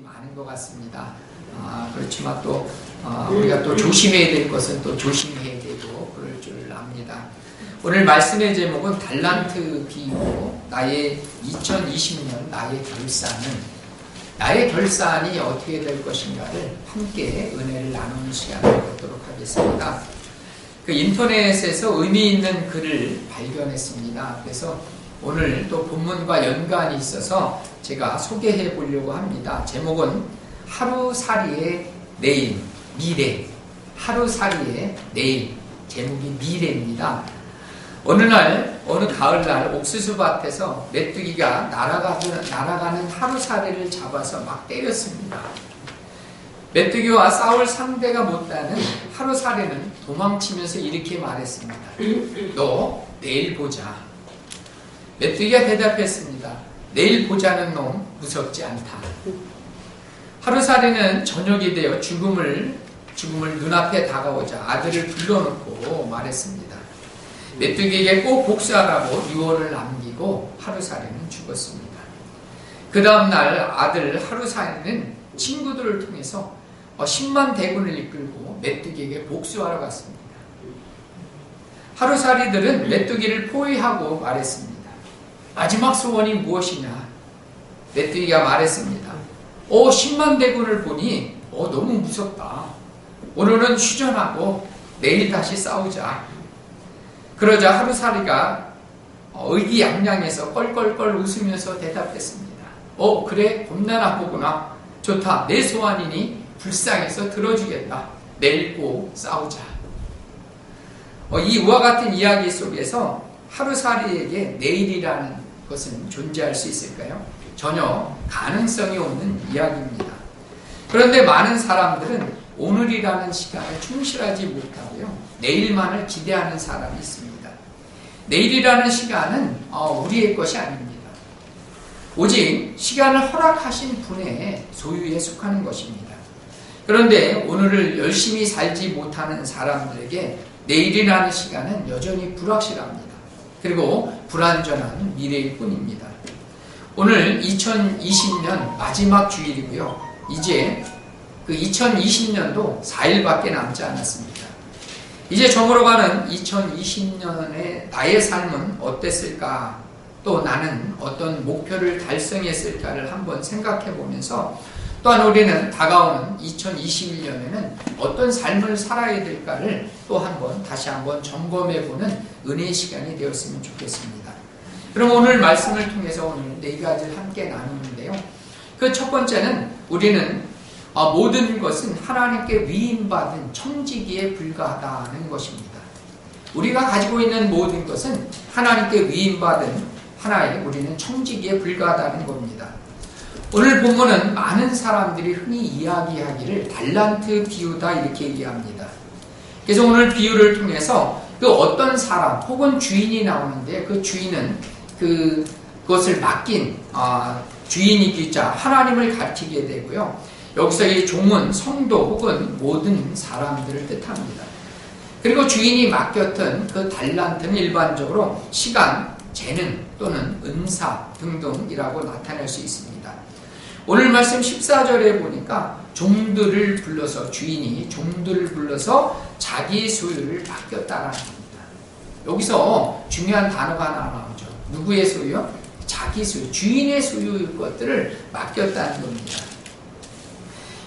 많은 것 같습니다. 그렇지만 또 우리가 또 조심해야 될 것은 또 조심해야 되고 그럴 줄 압니다. 오늘 말씀의 제목은 달란트 비유, 나의 2020년 나의 결산이 어떻게 될 것인가를 함께 은혜를 나누는 시간을 갖도록 하겠습니다. 그 인터넷에서 의미 있는 글을 발견했습니다. 그래서 오늘 또 본문과 연관이 있어서 제가 소개해 보려고 합니다. 제목은 하루살이의 내일, 미래. 하루살이의 내일. 제목이 미래입니다. 어느 가을날 옥수수 밭에서 메뚜기가 날아가는 하루살이를 잡아서 막 때렸습니다. 메뚜기와 싸울 상대가 못다는 하루살이는 도망치면서 이렇게 말했습니다. 너 내일 보자. 메뚜기가 대답했습니다. 내일 보자는 놈 무섭지 않다. 하루살이는 저녁이 되어 죽음을 눈앞에 다가오자 아들을 불러놓고 말했습니다. 메뚜기에게 꼭 복수하라고 유언을 남기고 하루살이는 죽었습니다. 그 다음날 아들 하루살이는 친구들을 통해서 10만 대군을 이끌고 메뚜기에게 복수하러 갔습니다. 하루살이들은 메뚜기를 포위하고 말했습니다. 마지막 소원이 무엇이냐? 메뚜기가 말했습니다. 10만 대군을 보니 너무 무섭다. 오늘은 휴전하고 내일 다시 싸우자. 그러자 하루살이가 의기양양해서 껄껄껄 웃으면서 대답했습니다. 그래, 겁나나 보구나. 좋다. 내 소원이니 불쌍해서 들어주겠다. 내일 꼭 싸우자. 이와 같은 이야기 속에서 하루살이에게 내일이라는 것은 존재할 수 있을까요? 전혀 가능성이 없는 이야기입니다. 그런데 많은 사람들은 오늘이라는 시간에 충실하지 못하고요, 내일만을 기대하는 사람이 있습니다. 내일이라는 시간은 우리의 것이 아닙니다. 오직 시간을 허락하신 분의 소유에 속하는 것입니다. 그런데 오늘을 열심히 살지 못하는 사람들에게 내일이라는 시간은 여전히 불확실합니다. 그리고 불안전한 미래일 뿐입니다. 오늘 2020년 마지막 주일이고요. 이제 그 2020년도 4일밖에 남지 않았습니다. 이제 저물어가는 2020년의 나의 삶은 어땠을까? 또 나는 어떤 목표를 달성했을까를 한번 생각해 보면서 또한 우리는 다가오는 2021년에는 어떤 삶을 살아야 될까를 또 다시 한번 점검해 보는 은혜의 시간이 되었으면 좋겠습니다. 그럼 오늘 말씀을 통해서 오늘 4가지를 함께 나누는데요. 그 첫 번째는 우리는 모든 것은 하나님께 위임받은 청지기에 불과하다는 것입니다. 우리가 가지고 있는 모든 것은 하나님께 위임받은 하나의 우리는 청지기에 불과하다는 겁니다. 오늘 본문은 많은 사람들이 흔히 이야기하기를 달란트 비유다 이렇게 얘기합니다. 그래서 오늘 비유를 통해서 그 어떤 사람 혹은 주인이 나오는데 그 주인은 그것을 맡긴 주인이기자 하나님을 가리키게 되고요. 여기서 이 종은 성도 혹은 모든 사람들을 뜻합니다. 그리고 주인이 맡겼던 그 달란트는 일반적으로 시간, 재능 또는 은사 등등이라고 나타낼 수 있습니다. 오늘 말씀 14절에 보니까 주인이 종들을 불러서 자기 소유를 맡겼다라는 겁니다. 여기서 중요한 단어가 하나 나오죠. 누구의 소유요? 자기 소유, 주인의 소유의 것들을 맡겼다는 겁니다.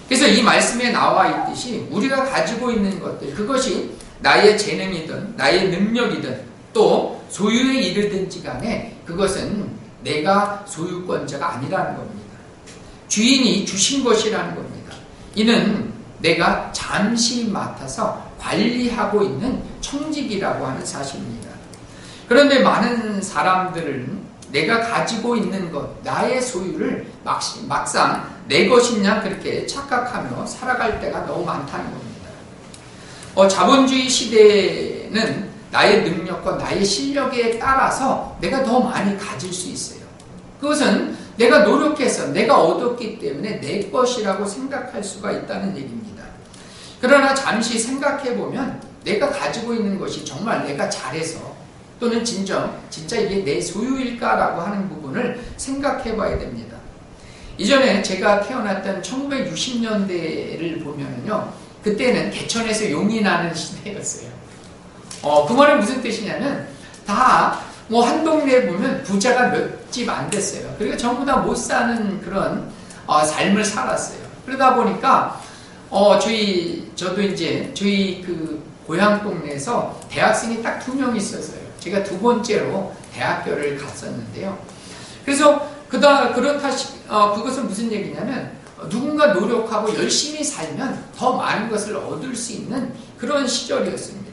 그래서 이 말씀에 나와 있듯이 우리가 가지고 있는 것들, 그것이 나의 재능이든 나의 능력이든 또 소유에 이르든지 간에 그것은 내가 소유권자가 아니라는 겁니다. 주인이 주신 것이라는 겁니다. 이는 내가 잠시 맡아서 관리하고 있는 청직이라고 하는 사실입니다. 그런데 많은 사람들은 내가 가지고 있는 것, 나의 소유를 막상 내 것이냐 그렇게 착각하며 살아갈 때가 너무 많다는 겁니다. 자본주의 시대에는 나의 능력과 나의 실력에 따라서 내가 더 많이 가질 수 있어요. 그것은 내가 노력해서 내가 얻었기 때문에 내 것이라고 생각할 수가 있다는 얘기입니다. 그러나 잠시 생각해 보면 내가 가지고 있는 것이 정말 내가 잘해서 또는 진짜 이게 내 소유일까라고 하는 부분을 생각해 봐야 됩니다. 이전에 제가 태어났던 1960년대를 보면은요, 그때는 개천에서 용이 나는 시대였어요. 그 말은 무슨 뜻이냐면, 다, 한 동네에 보면 부자가 몇 집 안 됐어요. 그러니까 전부 다 못 사는 그런, 삶을 살았어요. 그러다 보니까, 저도 이제, 저희 그, 고향 동네에서 대학생이 딱 2명 있었어요. 제가 2번째로 대학교를 갔었는데요. 그래서, 그것은 무슨 얘기냐면, 누군가 노력하고 열심히 살면 더 많은 것을 얻을 수 있는 그런 시절이었습니다.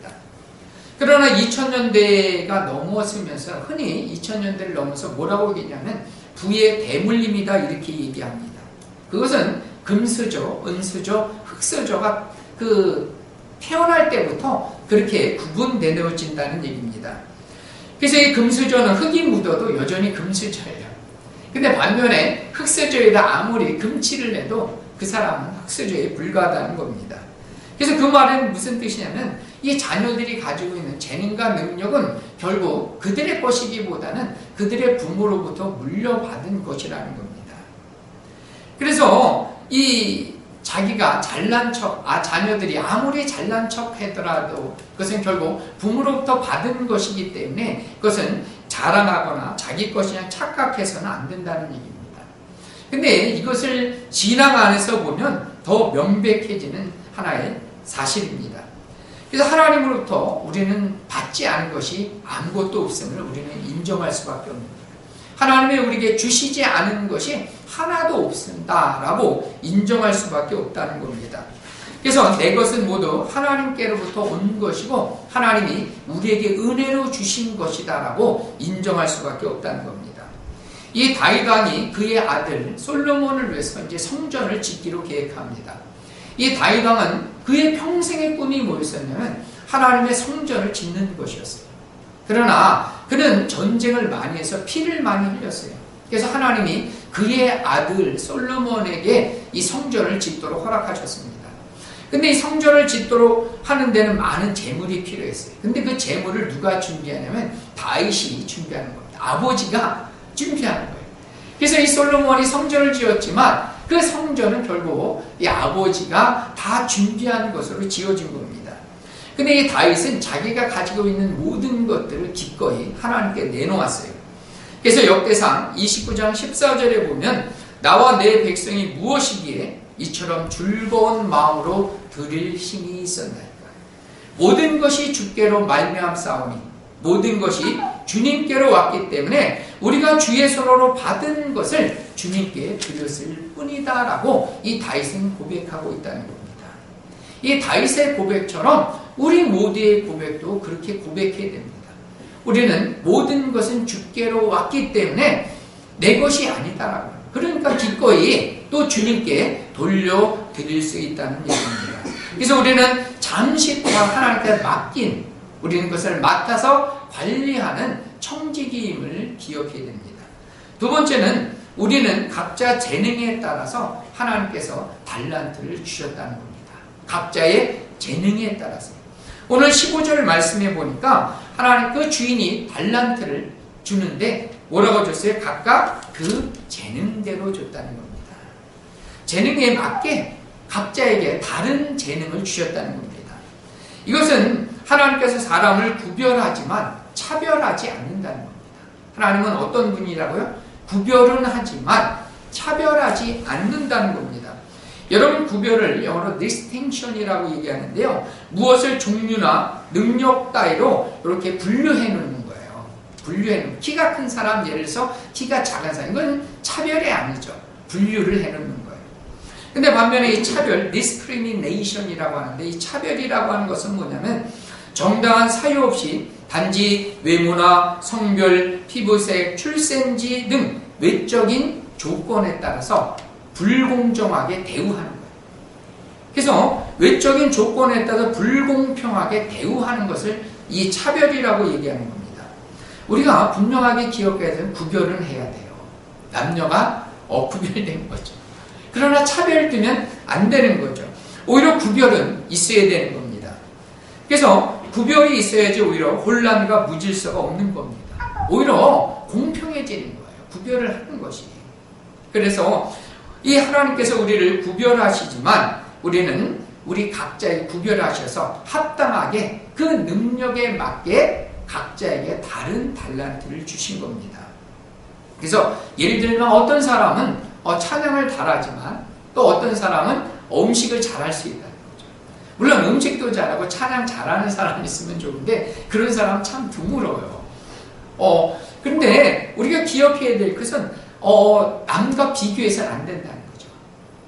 그러나 2000년대가 넘어서면서 흔히 2000년대를 넘어서 뭐라고 얘기하냐면 부의 대물림이다 이렇게 얘기합니다. 그것은 금수저, 은수저, 흑수저가 태어날 때부터 그렇게 구분되어진다는 얘기입니다. 그래서 이 금수저는 흙이 묻어도 여전히 금수저예요. 근데 반면에 흑수저에다 아무리 금칠을 해도 그 사람은 흑수저에 불과하다는 겁니다. 그래서 그 말은 무슨 뜻이냐면 이 자녀들이 가지고 있는 재능과 능력은 결국 그들의 것이기보다는 그들의 부모로부터 물려받은 것이라는 겁니다. 그래서 이 자기가 잘난 척, 자녀들이 아무리 잘난 척 하더라도 그것은 결국 부모로부터 받은 것이기 때문에 그것은 자랑하거나 자기 것이냐 착각해서는 안 된다는 얘기입니다. 근데 이것을 신앙 안에서 보면 더 명백해지는 하나의 사실입니다. 그래서 하나님으로부터 우리는 받지 않은 것이 아무것도 없음을 우리는 인정할 수밖에 없습니다. 하나님이 우리에게 주시지 않은 것이 하나도 없습니다라고 인정할 수밖에 없다는 겁니다. 그래서 내 것은 모두 하나님께로부터 온 것이고 하나님이 우리에게 은혜로 주신 것이다라고 인정할 수밖에 없다는 겁니다. 이 다윗 왕이 그의 아들 솔로몬을 위해서 이제 성전을 짓기로 계획합니다. 이 다윗 왕은 그의 평생의 꿈이 뭐였었냐면 하나님의 성전을 짓는 것이었어요. 그러나 그는 전쟁을 많이 해서 피를 많이 흘렸어요. 그래서 하나님이 그의 아들 솔로몬에게 이 성전을 짓도록 허락하셨습니다. 근데 이 성전을 짓도록 하는 데는 많은 재물이 필요했어요. 근데 그 재물을 누가 준비하냐면 다윗이 준비하는 겁니다. 아버지가 준비하는 거예요. 그래서 이 솔로몬이 성전을 지었지만 그 성전은 결국 이 아버지가 다 준비하는 것으로 지어진 겁니다. 근데 이 다윗은 자기가 가지고 있는 모든 것들을 기꺼이 하나님께 내놓았어요. 그래서 역대상 29장 14절에 보면 나와 내 백성이 무엇이기에 이처럼 즐거운 마음으로 드릴 힘이 있었나이까. 모든 것이 주께로 말미암사오니 모든 것이 주님께로 왔기 때문에 우리가 주의 손으로 받은 것을 주님께 드렸을 뿐이다 라고 이 다윗은 고백하고 있다는 겁니다. 이 다윗의 고백처럼 우리 모두의 고백도 그렇게 고백해야 됩니다. 우리는 모든 것은 주께로 왔기 때문에 내 것이 아니다라고. 그러니까 기꺼이 또 주님께 돌려드릴 수 있다는 얘기입니다. 그래서 우리는 잠시 동안 하나님께 맡긴 우리는 그것을 맡아서 관리하는 청지기임을 기억해야 됩니다. 두 번째는 우리는 각자 재능에 따라서 하나님께서 달란트를 주셨다는 겁니다. 각자의 재능에 따라서. 오늘 15절 말씀해 보니까 하나님 그 주인이 달란트를 주는데 뭐라고 줬어요? 각각 그 재능대로 줬다는 겁니다. 재능에 맞게 각자에게 다른 재능을 주셨다는 겁니다. 이것은 하나님께서 사람을 구별하지만 차별하지 않는다는 겁니다. 하나님은 어떤 분이라고요? 구별은 하지만 차별하지 않는다는 겁니다. 여러분 구별을 영어로 distinction이라고 얘기하는데요. 무엇을 종류나 능력 따위로 이렇게 분류해 놓는 거예요. 분류해 놓는 키가 큰 사람 예를 들어서 키가 작은 사람 이건 차별이 아니죠. 분류를 해 놓는 거예요. 근데 반면에 이 차별 discrimination이라고 하는데 이 차별이라고 하는 것은 뭐냐면 정당한 사유 없이 단지 외모나 성별, 피부색, 출생지 등 외적인 조건에 따라서 불공정하게 대우하는 거예요. 그래서 외적인 조건에 따라서 불공평하게 대우하는 것을 이 차별이라고 얘기하는 겁니다. 우리가 분명하게 기억해야 되는 구별은 해야 돼요. 남녀가 구별된 거죠. 그러나 차별되면 안 되는 거죠. 오히려 구별은 있어야 되는 겁니다. 그래서 구별이 있어야지 오히려 혼란과 무질서가 없는 겁니다. 오히려 공평해지는 거예요. 구별을 하는 것이. 그래서 이 하나님께서 우리를 구별하시지만 우리는 우리 각자에 구별하셔서 합당하게 그 능력에 맞게 각자에게 다른 달란트를 주신 겁니다. 그래서 예를 들면 어떤 사람은 찬양을 잘하지만 또 어떤 사람은 음식을 잘할 수 있다는 거죠. 물론 음식도 잘하고 찬양 잘하는 사람이 있으면 좋은데 그런 사람 참 드물어요. 근데 우리가 기억해야 될 것은 남과 비교해서는 안 된다는 거죠.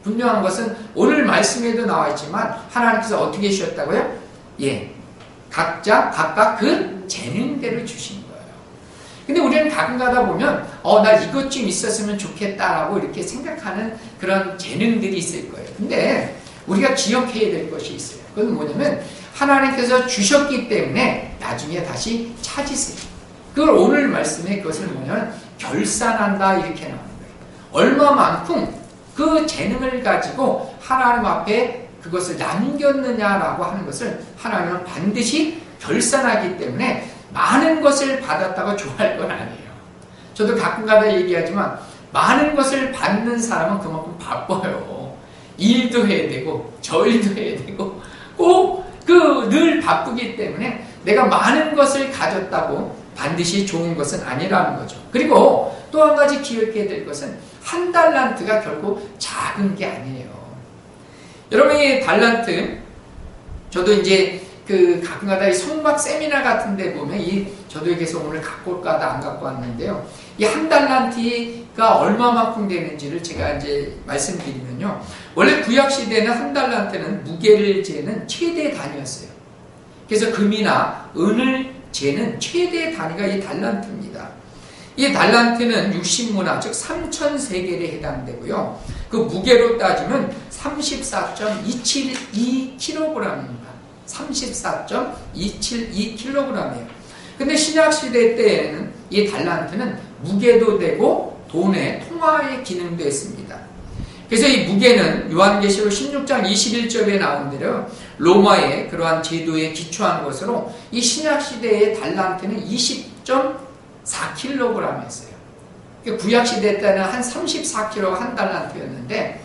분명한 것은 오늘 말씀에도 나와 있지만 하나님께서 어떻게 주셨다고요? 예, 각각 그 재능대로 주신 거예요. 근데 우리는 가끔 가다 보면 나 이것 좀 있었으면 좋겠다라고 이렇게 생각하는 그런 재능들이 있을 거예요. 근데 우리가 기억해야 될 것이 있어요. 그건 뭐냐면 하나님께서 주셨기 때문에 나중에 다시 찾으세요. 그걸 오늘 말씀에 그것을 뭐냐면 결산한다 이렇게 나오는 거예요. 얼마만큼 그 재능을 가지고 하나님 앞에 그것을 남겼느냐라고 하는 것을 하나님은 반드시 결산하기 때문에 많은 것을 받았다고 좋아할 건 아니에요. 저도 가끔가다 얘기하지만 많은 것을 받는 사람은 그만큼 바빠요. 일도 해야 되고 저 일도 해야 되고 꼭 늘 바쁘기 때문에 내가 많은 것을 가졌다고 반드시 좋은 것은 아니라는 거죠. 그리고 또 한 가지 기억해야 될 것은 한 달란트가 결국 작은 게 아니에요. 여러분이 달란트, 저도 이제 가끔가다 이 성막 세미나 같은 데 보면 저도 여기서 오늘 갖고 올까다 안 갖고 왔는데요. 이 한 달란트가 얼마만큼 되는지를 제가 이제 말씀드리면요. 원래 구약시대는 한 달란트는 무게를 재는 최대 단위였어요. 그래서 금이나 은을 재는 최대 단위가 이 달란트입니다. 이 달란트는 60문화, 즉 3,000세겔에 해당되고요. 그 무게로 따지면 34.272kg입니다. 34.272kg이에요. 근데 신약시대 때에는 이 달란트는 무게도 되고 돈의 통화의 기능도 했습니다. 그래서 이 무게는 요한계시록 16장 21절에 나온 대로 로마의 그러한 제도에 기초한 것으로 이 신약시대의 달란트는 20.4kg이었어요. 구약시대 때는 한 34kg가 한 달란트였는데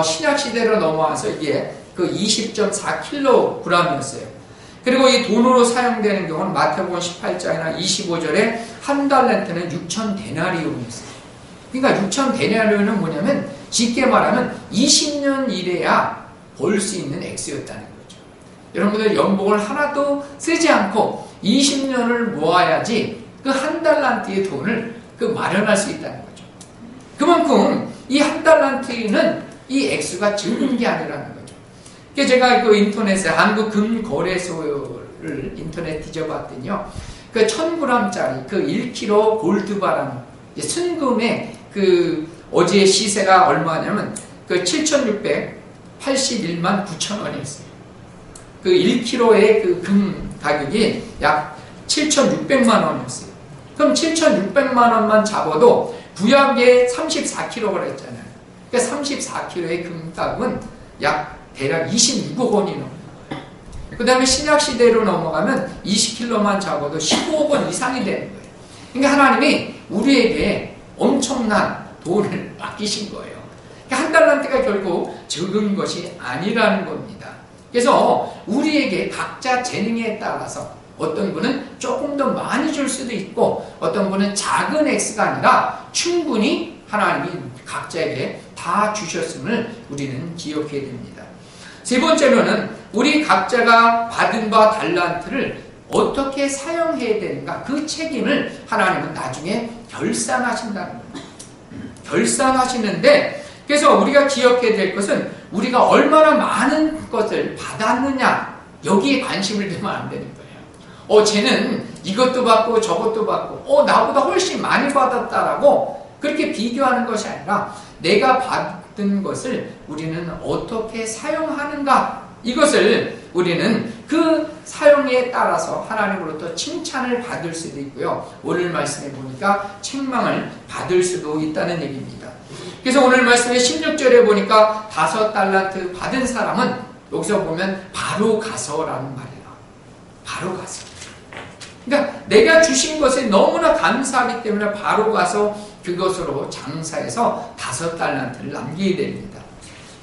신약시대로 넘어와서 이게 그 20.4kg이었어요. 그리고 이 돈으로 사용되는 경우는 마태복음 18장이나 25절에 한 달란트는 6,000데나리온이었어요. 그러니까 6,000데나리온은 뭐냐면 쉽게 말하면 20년 일해야 벌 수 있는 액수였다는 거죠. 여러분들 연봉을 하나도 쓰지 않고 20년을 모아야지 그 한 달란트의 돈을 마련할 수 있다는 거죠. 그만큼 이 한 달란트는 이 액수가 적은 게 아니라는 거죠. 제가 인터넷에 한국금거래소를 인터넷 뒤져봤더니요. 1000g짜리 1kg 골드바라는 순금의 어제 시세가 얼마냐면 7,681만 9천 원이었어요. 1kg의 금 가격이 약 7,600만 원이었어요. 그럼 7,600만 원만 잡아도 구약에 34kg가 했잖아요. 그러니까 34kg의 금값은 약 대략 26억 원이 넘는 거예요. 그 다음에 신약시대로 넘어가면 20kg만 잡아도 15억 원 이상이 되는 거예요. 그러니까 하나님이 우리에게 엄청난 돈을 맡기신 거예요. 그러니까 한 달란트가 결국 적은 것이 아니라는 겁니다. 그래서 우리에게 각자 재능에 따라서 어떤 분은 조금 더 많이 줄 수도 있고 어떤 분은 작은 액수가 아니라 충분히 하나님이 각자에게 다 주셨음을 우리는 기억해야 됩니다. 세 번째로는 우리 각자가 받은 바 달란트를 어떻게 사용해야 되는가 그 책임을 하나님은 나중에 결산하신다는 거예요. 결산하시는데 그래서 우리가 기억해야 될 것은 우리가 얼마나 많은 것을 받았느냐 여기에 관심을 두면 안 되는 거예요. 쟤는 이것도 받고 저것도 받고 나보다 훨씬 많이 받았다라고 그렇게 비교하는 것이 아니라 내가 받은 것을 우리는 어떻게 사용하는가 이것을 우리는 그 사용에 따라서 하나님으로부터 칭찬을 받을 수도 있고요. 오늘 말씀에 보니까 책망을 받을 수도 있다는 얘기입니다. 그래서 오늘 말씀에 16절에 보니까 5달란트 받은 사람은 여기서 보면 바로 가서라는 말이에요. 바로 가서. 그러니까 내가 주신 것에 너무나 감사하기 때문에 바로 가서 그것으로 장사해서 5달란트를 남기게 됩니다.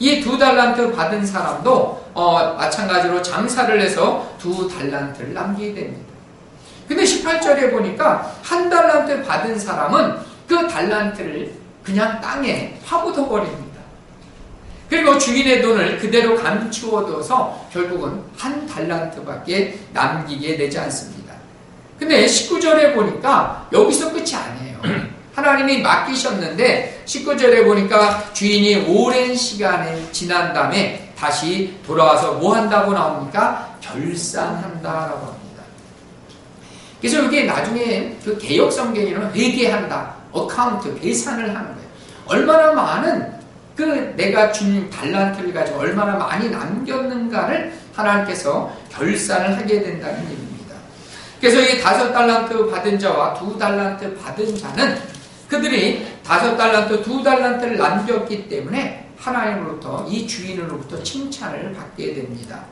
이 2달란트 받은 사람도 마찬가지로 장사를 해서 2달란트를 남기게 됩니다. 근데 18절에 보니까 1달란트 받은 사람은 그 달란트를 그냥 땅에 파묻어 버립니다. 그리고 주인의 돈을 그대로 감추어둬서 결국은 1달란트밖에 남기게 되지 않습니다. 근데 19절에 보니까 여기서 끝이 아니에요. 하나님이 맡기셨는데 19절에 보니까 주인이 오랜 시간이 지난 다음에 다시 돌아와서 뭐 한다고 나옵니까? 결산한다라고 합니다. 그래서 이게 나중에 그 개역 성경에는 회계한다, 어카운트, 계산을 하는 거예요. 얼마나 많은 그 내가 준 달란트를 가지고 얼마나 많이 남겼는가를 하나님께서 결산을 하게 된다는 얘기입니다. 그래서 이 5달란트 받은 자와 2달란트 받은 자는 그들이 5달란트, 2달란트를 남겼기 때문에 하나님으로부터, 이 주인으로부터 칭찬을 받게 됩니다.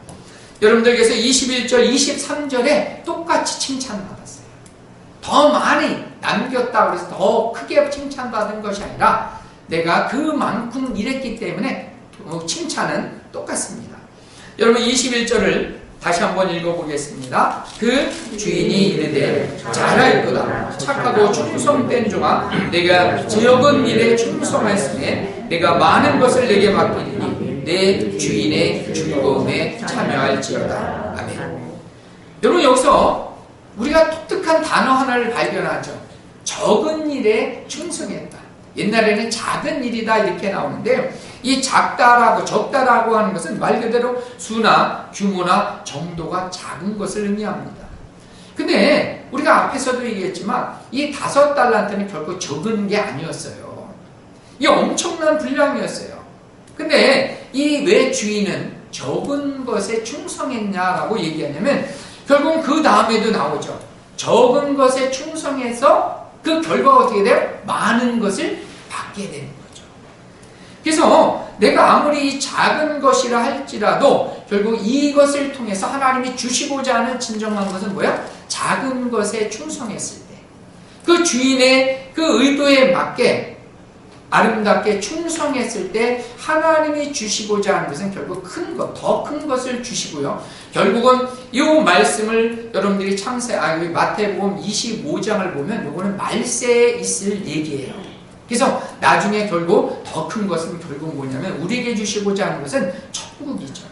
여러분들께서 21절, 23절에 똑같이 칭찬받았어요. 더 많이 남겼다고 해서 더 크게 칭찬받은 것이 아니라 내가 그만큼 일했기 때문에 칭찬은 똑같습니다. 여러분 21절을 다시 한번 읽어보겠습니다. 그 주인이 이르되 잘하였도다. 착하고 충성된 종아, 내가 적은 일에 충성하였으니 내가 많은 것을 내게 맡기니 내 주인의 즐거움에 참여할지어다. 아멘. 여러분 여기서 우리가 독특한 단어 하나를 발견하죠. 적은 일에 충성했다. 옛날에는 작은 일이다 이렇게 나오는데요. 이 작다라고 적다라고 하는 것은 말 그대로 수나 규모나 정도가 작은 것을 의미합니다. 근데 우리가 앞에서도 얘기했지만 이 5달란트는 결코 적은 게 아니었어요. 이게 엄청난 분량이었어요. 근데 이 왜 주인은 적은 것에 충성했냐라고 얘기하냐면 결국 그 다음에도 나오죠. 적은 것에 충성해서 그 결과가 어떻게 돼요? 많은 것을 받게 되는 거죠. 그래서 내가 아무리 이 작은 것이라 할지라도 결국 이것을 통해서 하나님이 주시고자 하는 진정한 것은 뭐야? 작은 것에 충성했을 때, 그 주인의 그 의도에 맞게 아름답게 충성했을 때 하나님이 주시고자 하는 것은 결국 큰 것, 더 큰 것을 주시고요. 결국은 이 말씀을 여러분들이 마태복음 25장을 보면 이거는 말세에 있을 얘기예요. 그래서 나중에 결국 더 큰 것은 결국 뭐냐면 우리에게 주시고자 하는 것은 천국이죠.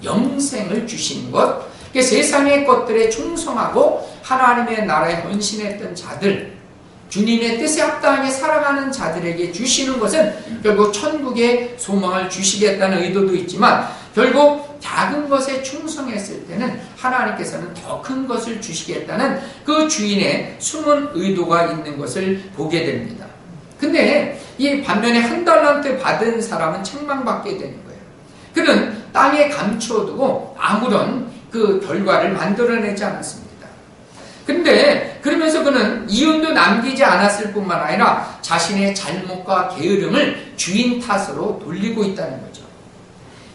영생을 주시는 것. 세상의 것들에 충성하고 하나님의 나라에 헌신했던 자들, 주님의 뜻에 합당하게 살아가는 자들에게 주시는 것은 결국 천국의 소망을 주시겠다는 의도도 있지만 결국 작은 것에 충성했을 때는 하나님께서는 더 큰 것을 주시겠다는 그 주인의 숨은 의도가 있는 것을 보게 됩니다. 근데 이 반면에 1달란트 받은 사람은 책망받게 되는 거예요. 그는 땅에 감추어두고 아무런 그 결과를 만들어내지 않았습니다. 근데 그러면서 그는 이윤도 남기지 않았을 뿐만 아니라 자신의 잘못과 게으름을 주인 탓으로 돌리고 있다는 거죠.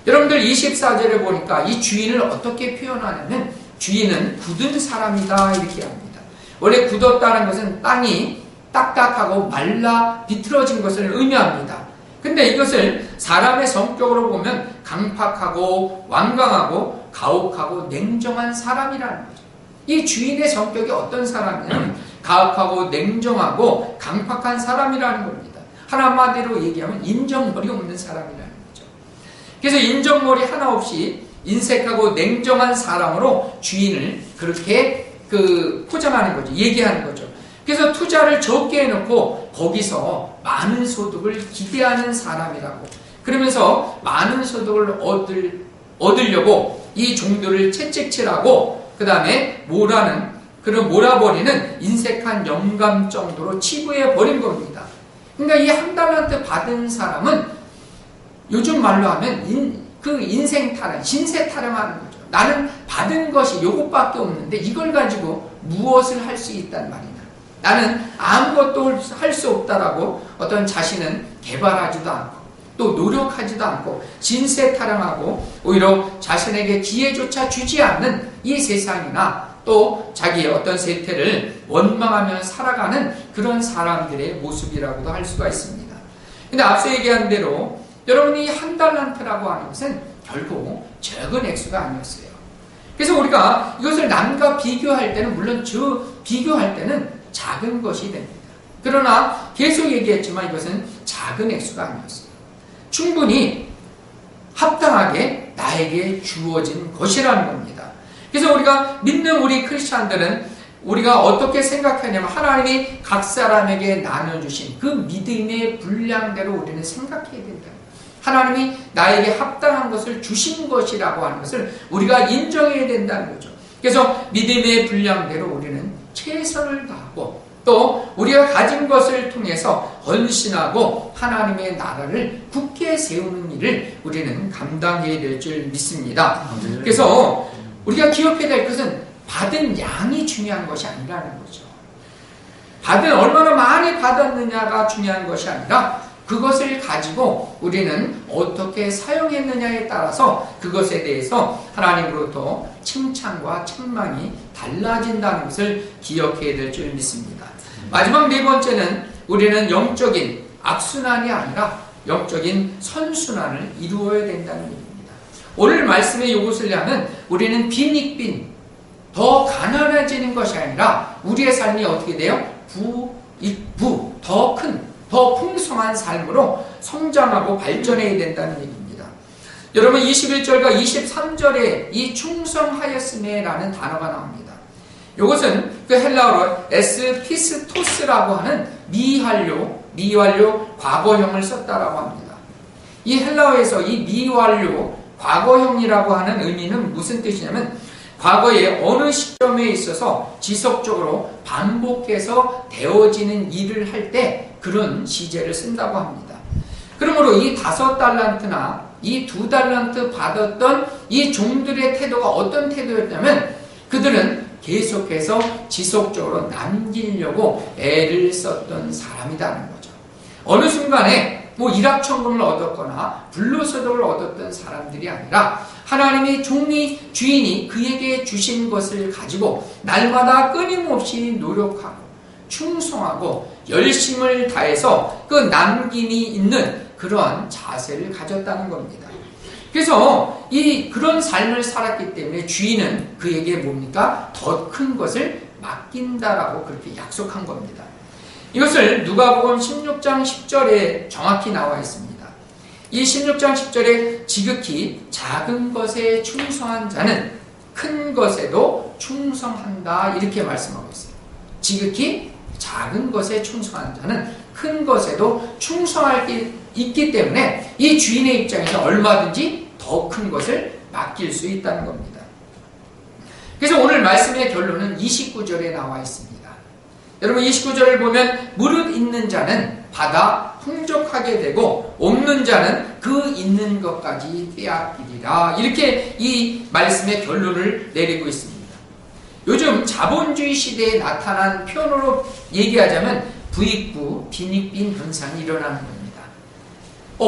여러분들 24절에 보니까 이 주인을 어떻게 표현하냐면 주인은 굳은 사람이다 이렇게 합니다. 원래 굳었다는 것은 땅이 딱딱하고 말라 비틀어진 것을 의미합니다. 근데 이것을 사람의 성격으로 보면 강팍하고 완강하고 가혹하고 냉정한 사람이라는 거죠. 이 주인의 성격이 어떤 사람이냐면 가혹하고 냉정하고 강팍한 사람이라는 겁니다. 한마디로 얘기하면 인정머리 없는 사람이라는 거죠. 그래서 인정머리 하나 없이 인색하고 냉정한 사람으로 주인을 그렇게 포장하는 거죠. 얘기하는 거죠. 그래서 투자를 적게 해놓고 거기서 많은 소득을 기대하는 사람이라고. 그러면서 많은 소득을 얻으려고 이 종들을 채찍질하고 그 다음에 몰아버리는 인색한 영감 정도로 치부해버린 겁니다. 그러니까 이 1달란트 받은 사람은 요즘 말로 하면 인생 타령, 신세 타령하는 거죠. 나는 받은 것이 요것밖에 없는데 이걸 가지고 무엇을 할 수 있단 말이냐. 나는 아무것도 할 수 없다라고 어떤 자신은 개발하지도 않고 또 노력하지도 않고 진세 타령하고 오히려 자신에게 기회조차 주지 않는 이 세상이나 또 자기의 어떤 세태를 원망하며 살아가는 그런 사람들의 모습이라고도 할 수가 있습니다. 근데 앞서 얘기한 대로 여러분이 한 달란트라고 하는 것은 결국 적은 액수가 아니었어요. 그래서 우리가 이것을 남과 비교할 때는 물론 비교할 때는 작은 것이 됩니다. 그러나 계속 얘기했지만 이것은 작은 액수가 아니었어요. 충분히 합당하게 나에게 주어진 것이라는 겁니다. 그래서 우리가 믿는 우리 크리스찬들은 우리가 어떻게 생각하냐면 하나님이 각 사람에게 나눠주신 그 믿음의 분량대로 우리는 생각해야 된다. 하나님이 나에게 합당한 것을 주신 것이라고 하는 것을 우리가 인정해야 된다는 거죠. 그래서 믿음의 분량대로 우리는 최선을 다하고 또 우리가 가진 것을 통해서 헌신하고 하나님의 나라를 굳게 세우는 일을 우리는 감당해야 될 줄 믿습니다. 그래서 우리가 기억해야 될 것은 받은 양이 중요한 것이 아니라는 거죠. 얼마나 많이 받았느냐가 중요한 것이 아니라 그것을 가지고 우리는 어떻게 사용했느냐에 따라서 그것에 대해서 하나님으로부터 칭찬과 책망이 달라진다는 것을 기억해야 될 줄 믿습니다. 마지막 네 번째는 우리는 영적인 악순환이 아니라 영적인 선순환을 이루어야 된다는 얘기입니다. 오늘 말씀의 이것을 하면 우리는 빈익빈 더 가난해지는 것이 아니라 우리의 삶이 어떻게 돼요? 더 큰, 더 풍성한 삶으로 성장하고 발전해야 된다는 얘기입니다. 여러분 21절과 23절에 이 충성하였음에라는 단어가 나옵니다. 이것은 그 헬라어로 에스피스토스라고 하는 미완료 과거형을 썼다라고 합니다. 이 헬라어에서 이 미완료 과거형이라고 하는 의미는 무슨 뜻이냐면 과거에 어느 시점에 있어서 지속적으로 반복해서 되어지는 일을 할 때 그런 시제를 쓴다고 합니다. 그러므로 이 5달란트나 이 2달란트 받았던 이 종들의 태도가 어떤 태도였냐면 그들은 계속해서 지속적으로 남기려고 애를 썼던 사람이라는 거죠. 어느 순간에 일확천금을 얻었거나 불로소득을 얻었던 사람들이 아니라 하나님의 주인이 그에게 주신 것을 가지고 날마다 끊임없이 노력하고 충성하고 열심을 다해서 그 남김이 있는 그러한 자세를 가졌다는 겁니다. 그래서 그런 삶을 살았기 때문에 주인은 그에게 뭡니까? 더 큰 것을 맡긴다라고 그렇게 약속한 겁니다. 이것을 누가복음 16장 10절에 정확히 나와 있습니다. 이 16장 10절에 지극히 작은 것에 충성한 자는 큰 것에도 충성한다 이렇게 말씀하고 있어요. 지극히 작은 것에 충성한 자는 큰 것에도 충성할 게 있기 때문에 이 주인의 입장에서 얼마든지 더 큰 것을 맡길 수 있다는 겁니다. 그래서 오늘 말씀의 결론은 29절에 나와 있습니다. 여러분 29절을 보면 무릇 있는 자는 받아 풍족하게 되고 없는 자는 그 있는 것까지 빼앗기리라 이렇게 이 말씀의 결론을 내리고 있습니다. 요즘 자본주의 시대에 나타난 표현으로 얘기하자면 부익부, 빈익빈 현상이 일어나는 겁니다.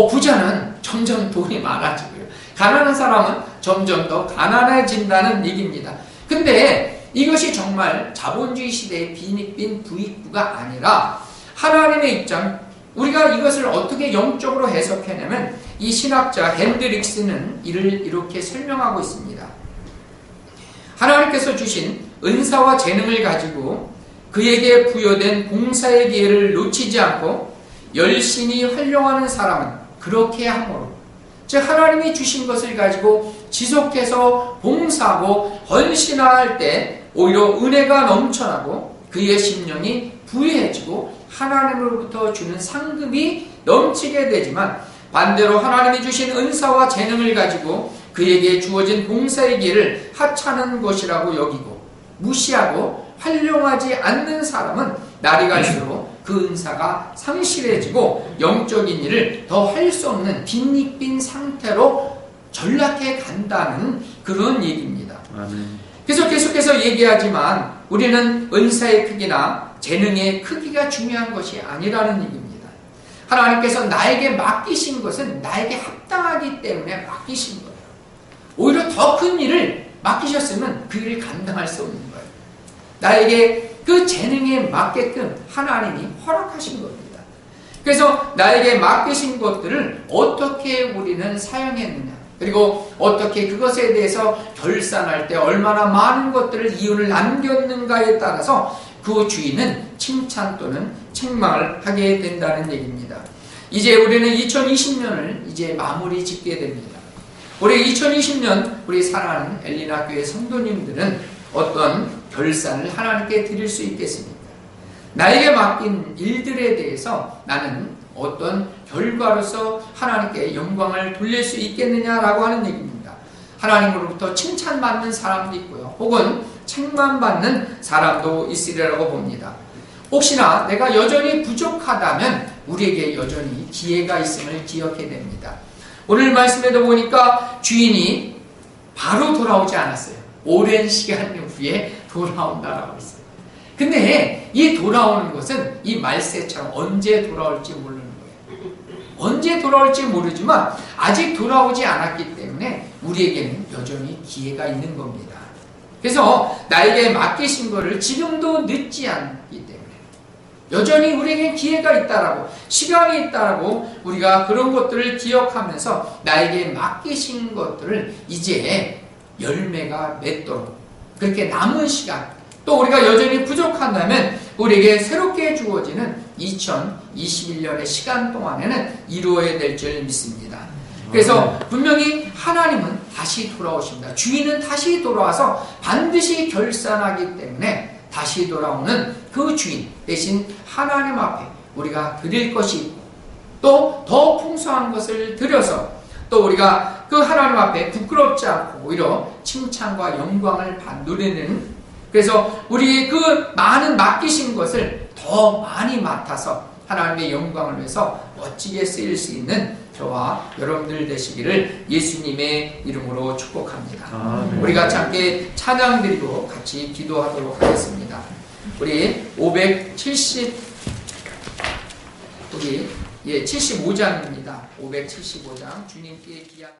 부자는 점점 돈이 많아지고요. 가난한 사람은 점점 더 가난해진다는 얘기입니다. 근데 이것이 정말 자본주의 시대의 빈익빈 부익부가 아니라 하나님의 입장, 우리가 이것을 어떻게 영적으로 해석하냐면 이 신학자 핸드릭스는 이를 이렇게 설명하고 있습니다. 하나님께서 주신 은사와 재능을 가지고 그에게 부여된 봉사의 기회를 놓치지 않고 열심히 활용하는 사람은 그렇게 함으로 즉 하나님이 주신 것을 가지고 지속해서 봉사하고 헌신할 때 오히려 은혜가 넘쳐나고 그의 심령이 부유해지고 하나님으로부터 주는 상급이 넘치게 되지만 반대로 하나님이 주신 은사와 재능을 가지고 그에게 주어진 봉사의 기회를 하찮은 것이라고 여기고 무시하고 활용하지 않는 사람은 날이 갈수록 그 은사가 상실해지고 영적인 일을 더 할 수 없는 빈익빈 상태로 전락해 간다는 그런 얘기입니다. 그래서 계속해서 얘기하지만 우리는 은사의 크기나 재능의 크기가 중요한 것이 아니라는 얘기입니다. 하나님께서 나에게 맡기신 것은 나에게 합당하기 때문에 맡기신 거예요. 오히려 더 큰 일을 맡기셨으면 그 일을 감당할 수 없는 거예요. 나에게 그 재능에 맞게끔 하나님이 허락하신 겁니다. 그래서 나에게 맡기신 것들을 어떻게 우리는 사용했느냐, 그리고 어떻게 그것에 대해서 결산할 때 얼마나 많은 것들을 이윤을 남겼는가에 따라서 그 주인은 칭찬 또는 책망을 하게 된다는 얘기입니다. 이제 우리는 2020년을 이제 마무리 짓게 됩니다. 올해 2020년 우리 사랑하는 엘리나 교회 성도님들은 어떤 결산을 하나님께 드릴 수 있겠습니까? 나에게 맡긴 일들에 대해서 나는 어떤 결과로서 하나님께 영광을 돌릴 수 있겠느냐라고 하는 얘기입니다. 하나님으로부터 칭찬받는 사람도 있고요, 혹은 책망받는 사람도 있으리라고 봅니다. 혹시나 내가 여전히 부족하다면 우리에게 여전히 기회가 있음을 기억해야 됩니다. 오늘 말씀에도 보니까 주인이 바로 돌아오지 않았어요. 오랜 시간 후에 돌아온다라고 했어요. 근데 이 돌아오는 것은 이 말세처럼 언제 돌아올지 모르는 거예요. 언제 돌아올지 모르지만 아직 돌아오지 않았기 때문에 우리에게는 여전히 기회가 있는 겁니다. 그래서 나에게 맡기신 것을 지금도 늦지 않기 때문에 여전히 우리에게 기회가 있다라고, 시간이 있다라고 우리가 그런 것들을 기억하면서 나에게 맡기신 것들을 이제 열매가 맺도록, 그렇게 남은 시간, 또 우리가 여전히 부족한다면 우리에게 새롭게 주어지는 2021년의 시간 동안에는 이루어야 될 줄 믿습니다. 그래서 분명히 하나님은 다시 돌아오십니다. 주인은 다시 돌아와서 반드시 결산하기 때문에 다시 돌아오는 그 주인 대신 하나님 앞에 우리가 드릴 것이 있고, 또 더 풍성한 것을 드려서 또 우리가 그 하나님 앞에 부끄럽지 않고 오히려 칭찬과 영광을 누리는, 그래서 우리 그 많은 맡기신 것을 더 많이 맡아서 하나님의 영광을 위해서 멋지게 쓰일 수 있는 저와 여러분들 되시기를 예수님의 이름으로 축복합니다. 아멘. 우리 같이 함께 찬양 드리고 같이 기도하도록 하겠습니다. 우리 75장입니다. 575장 주님께 기한